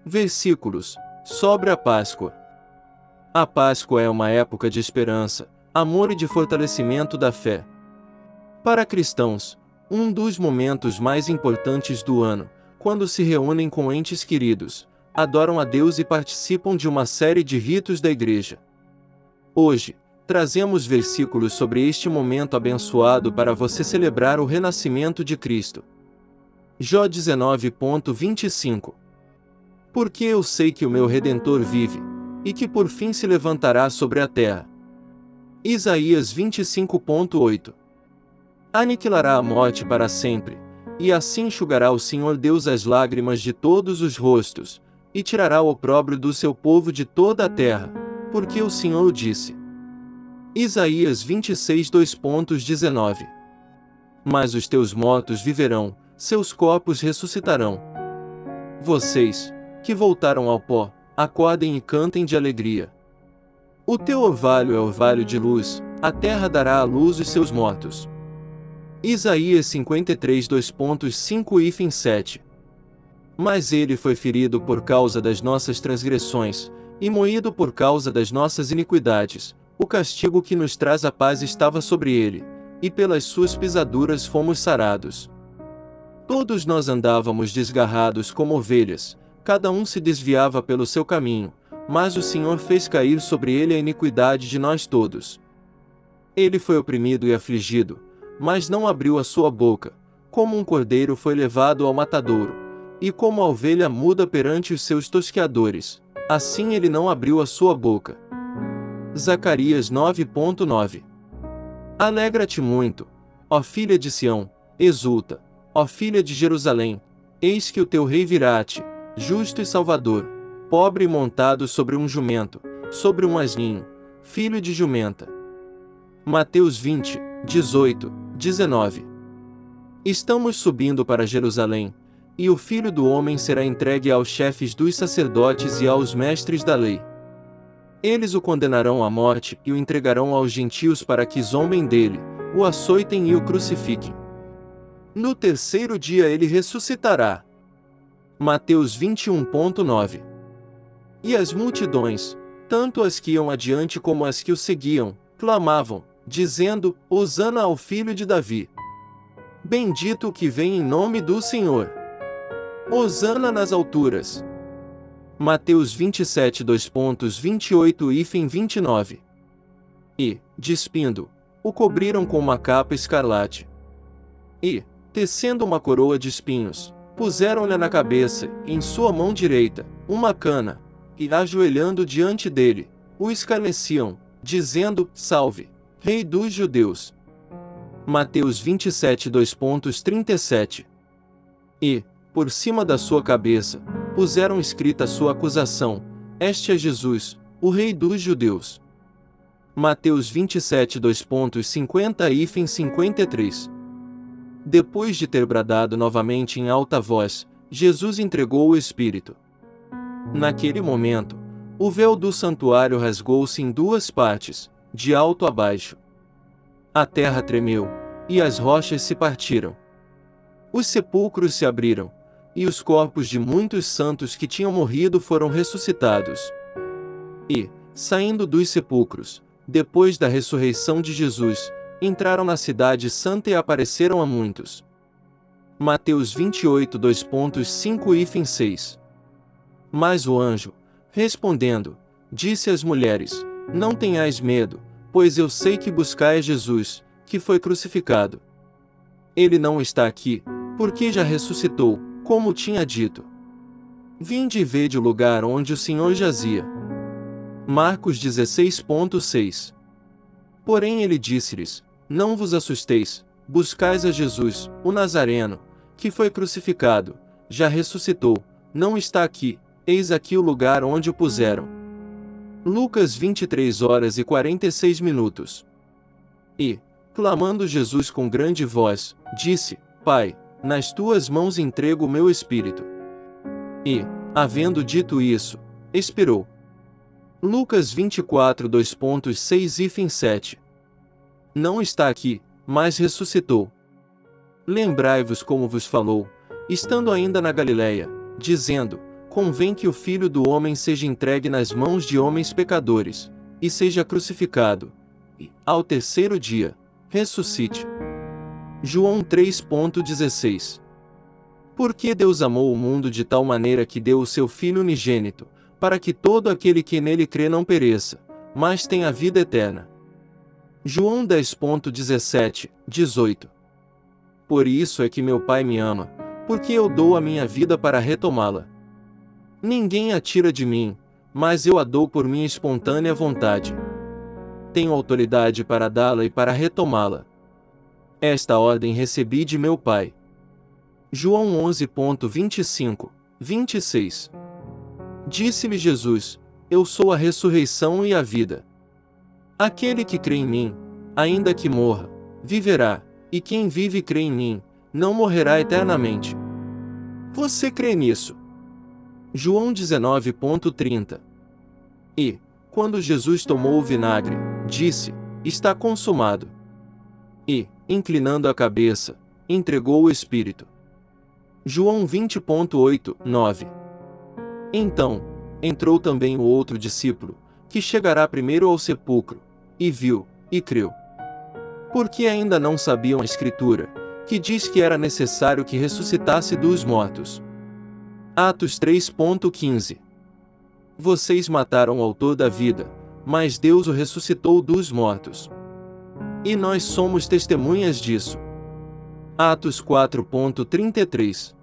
Versículos sobre a Páscoa. A Páscoa é uma época de esperança, amor e de fortalecimento da fé. Para cristãos, um dos momentos mais importantes do ano, quando se reúnem com entes queridos, adoram a Deus e participam de uma série de ritos da Igreja. Hoje, trazemos versículos sobre este momento abençoado para você celebrar o renascimento de Cristo. Jó 19:25. Porque eu sei que o meu Redentor vive, e que por fim se levantará sobre a terra. Isaías 25:8. Aniquilará a morte para sempre, e assim enxugará o Senhor Deus as lágrimas de todos os rostos, e tirará o opróbrio do seu povo de toda a terra, porque o Senhor o disse. Isaías 26:19. Mas os teus mortos viverão, seus corpos ressuscitarão. Vocês, que voltaram ao pó, acordem e cantem de alegria. O teu orvalho é orvalho de luz, a terra dará à luz os seus mortos. Isaías 53:2.5-7. Mas ele foi ferido por causa das nossas transgressões, e moído por causa das nossas iniquidades, o castigo que nos traz a paz estava sobre ele, e pelas suas pisaduras fomos sarados. Todos nós andávamos desgarrados como ovelhas, cada um se desviava pelo seu caminho, mas o Senhor fez cair sobre ele a iniquidade de nós todos. Ele foi oprimido e afligido, mas não abriu a sua boca, como um cordeiro foi levado ao matadouro, e como a ovelha muda perante os seus tosqueadores, assim ele não abriu a sua boca. Zacarias 9:9. Alegra-te muito, ó filha de Sião, exulta, ó filha de Jerusalém, eis que o teu rei virá-te, justo e salvador, pobre e montado sobre um jumento, sobre um asninho, filho de jumenta. Mateus 20:18-19. Estamos subindo para Jerusalém, e o Filho do Homem será entregue aos chefes dos sacerdotes e aos mestres da lei. Eles o condenarão à morte e o entregarão aos gentios para que zombem dele, o açoitem e o crucifiquem. No terceiro dia ele ressuscitará. Mateus 21:9. E as multidões, tanto as que iam adiante como as que o seguiam, clamavam, dizendo: Hosana ao Filho de Davi. Bendito o que vem em nome do Senhor. Hosana nas alturas. Mateus 27:2.28-29. E, despindo, o cobriram com uma capa escarlate. E, tecendo uma coroa de espinhos, puseram-lhe na cabeça, em sua mão direita, uma cana, e ajoelhando diante dele, o escarneciam, dizendo: Salve, Rei dos Judeus. Mateus 27:2.37. E, por cima da sua cabeça, puseram escrita a sua acusação: Este é Jesus, o Rei dos Judeus. Mateus 27:2.50-53. Depois de ter bradado novamente em alta voz, Jesus entregou o Espírito. Naquele momento, o véu do santuário rasgou-se em duas partes, de alto a baixo. A terra tremeu, e as rochas se partiram. Os sepulcros se abriram, e os corpos de muitos santos que tinham morrido foram ressuscitados. E, saindo dos sepulcros, depois da ressurreição de Jesus, entraram na cidade santa e apareceram a muitos. Mateus 28:2.5-6. Mas o anjo, respondendo, disse às mulheres: Não tenhais medo, pois eu sei que buscais Jesus, que foi crucificado. Ele não está aqui, porque já ressuscitou, como tinha dito. Vinde e vede o lugar onde o Senhor jazia. Marcos 16:6. Porém ele disse-lhes: Não vos assusteis, buscais a Jesus, o Nazareno, que foi crucificado, já ressuscitou, não está aqui, eis aqui o lugar onde o puseram. Lucas 23:46. E, clamando Jesus com grande voz, disse: Pai, nas tuas mãos entrego o meu espírito. E, havendo dito isso, expirou. Lucas 24:2.6-7. Não está aqui, mas ressuscitou. Lembrai-vos como vos falou, estando ainda na Galileia, dizendo: convém que o Filho do Homem seja entregue nas mãos de homens pecadores, e seja crucificado, e, ao terceiro dia, ressuscite. João 3,16. Porque Deus amou o mundo de tal maneira que deu o seu Filho unigênito, para que todo aquele que nele crê não pereça, mas tenha a vida eterna. João 10,17, 18. Por isso é que meu Pai me ama, porque eu dou a minha vida para retomá-la. Ninguém a tira de mim, mas eu a dou por minha espontânea vontade. Tenho autoridade para dá-la e para retomá-la. Esta ordem recebi de meu Pai. João 11,25, 26. Disse-lhe Jesus: Eu sou a ressurreição e a vida. Aquele que crê em mim, ainda que morra, viverá, e quem vive e crê em mim, não morrerá eternamente. Você crê nisso? João 19,30. E, quando Jesus tomou o vinagre, disse: Está consumado. E, inclinando a cabeça, entregou o Espírito. João 20,8, 9. Então, entrou também o outro discípulo, que chegará primeiro ao sepulcro, e viu, e creu. Porque ainda não sabiam a Escritura, que diz que era necessário que ressuscitasse dos mortos. Atos 3,15. Vocês mataram o autor da vida, mas Deus o ressuscitou dos mortos. E nós somos testemunhas disso. Atos 4,33.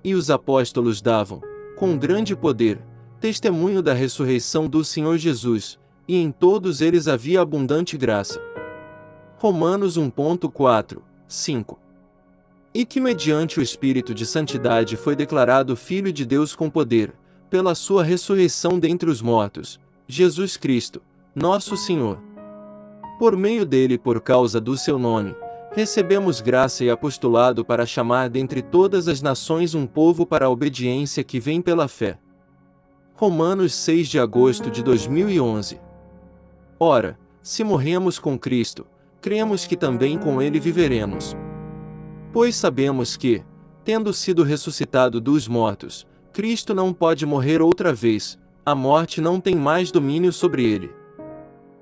E os apóstolos davam, com grande poder, testemunho da ressurreição do Senhor Jesus, e em todos eles havia abundante graça. Romanos 1,4, 5. E que mediante o Espírito de Santidade foi declarado Filho de Deus com poder, pela sua ressurreição dentre os mortos, Jesus Cristo, nosso Senhor. Por meio dele e por causa do seu nome, recebemos graça e apostolado para chamar dentre todas as nações um povo para a obediência que vem pela fé. Romanos 6 de agosto de 2011. Ora, se morremos com Cristo, cremos que também com ele viveremos. Pois sabemos que, tendo sido ressuscitado dos mortos, Cristo não pode morrer outra vez, a morte não tem mais domínio sobre ele.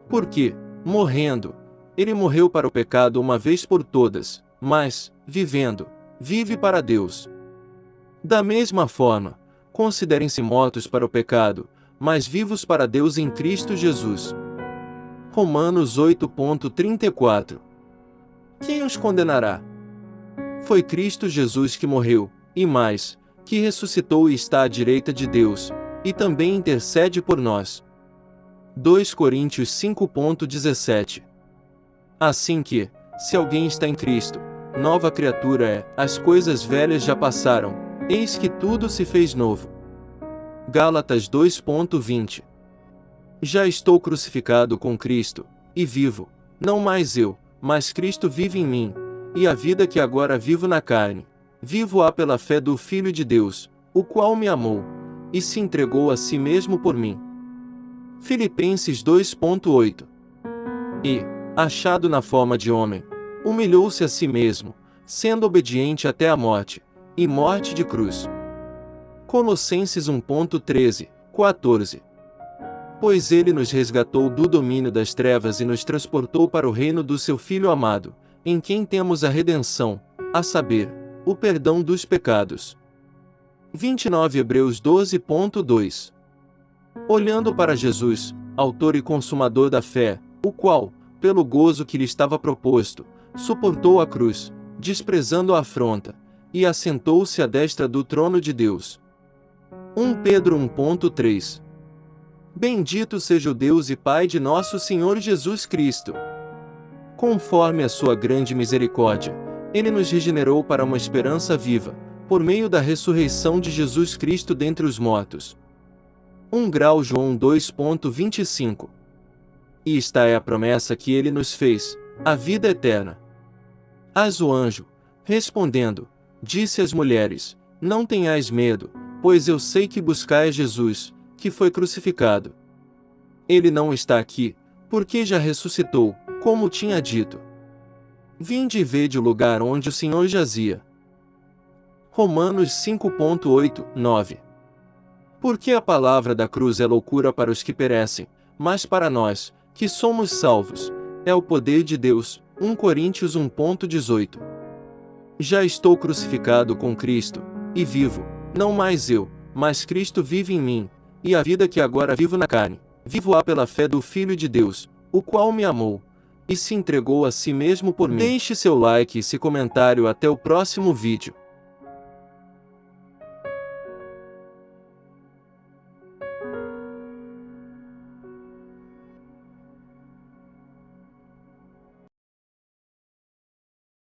Porque, morrendo, ele morreu para o pecado uma vez por todas, mas, vivendo, vive para Deus. Da mesma forma, considerem-se mortos para o pecado, mas vivos para Deus em Cristo Jesus. Romanos 8,34. Quem os condenará? Foi Cristo Jesus que morreu, e mais, que ressuscitou e está à direita de Deus, e também intercede por nós. 2 Coríntios 5,17. Assim que, se alguém está em Cristo, nova criatura é, as coisas velhas já passaram, eis que tudo se fez novo. Gálatas 2,20. Já estou crucificado com Cristo, e vivo, não mais eu, mas Cristo vive em mim, e a vida que agora vivo na carne, vivo-a pela fé do Filho de Deus, o qual me amou, e se entregou a si mesmo por mim. Filipenses 2,8. E, achado na forma de homem, humilhou-se a si mesmo, sendo obediente até a morte, e morte de cruz. Colossenses 1,13, 14. Pois ele nos resgatou do domínio das trevas e nos transportou para o reino do seu Filho amado, em quem temos a redenção, a saber, o perdão dos pecados. 29 Hebreus 12,2. Olhando para Jesus, autor e consumador da fé, o qual, pelo gozo que lhe estava proposto, suportou a cruz, desprezando a afronta, e assentou-se à destra do trono de Deus. 1 Pedro 1,3. Bendito seja o Deus e Pai de nosso Senhor Jesus Cristo. Conforme a sua grande misericórdia, ele nos regenerou para uma esperança viva, por meio da ressurreição de Jesus Cristo dentre os mortos. 1 grau João 2,25. E esta é a promessa que ele nos fez, a vida eterna. Mas o anjo, respondendo, disse às mulheres: Não tenhais medo, pois eu sei que buscais Jesus, que foi crucificado. Ele não está aqui, porque já ressuscitou, como tinha dito. Vinde e vede o lugar onde o Senhor jazia. Romanos 5,8, 9. Porque a palavra da cruz é loucura para os que perecem, mas para nós, que somos salvos, é o poder de Deus. 1 Coríntios 1:18. Já estou crucificado com Cristo, e vivo, não mais eu, mas Cristo vive em mim, e a vida que agora vivo na carne, vivo-a pela fé do Filho de Deus, o qual me amou, e se entregou a si mesmo por mim. Deixe seu like e seu comentário. Até o próximo vídeo.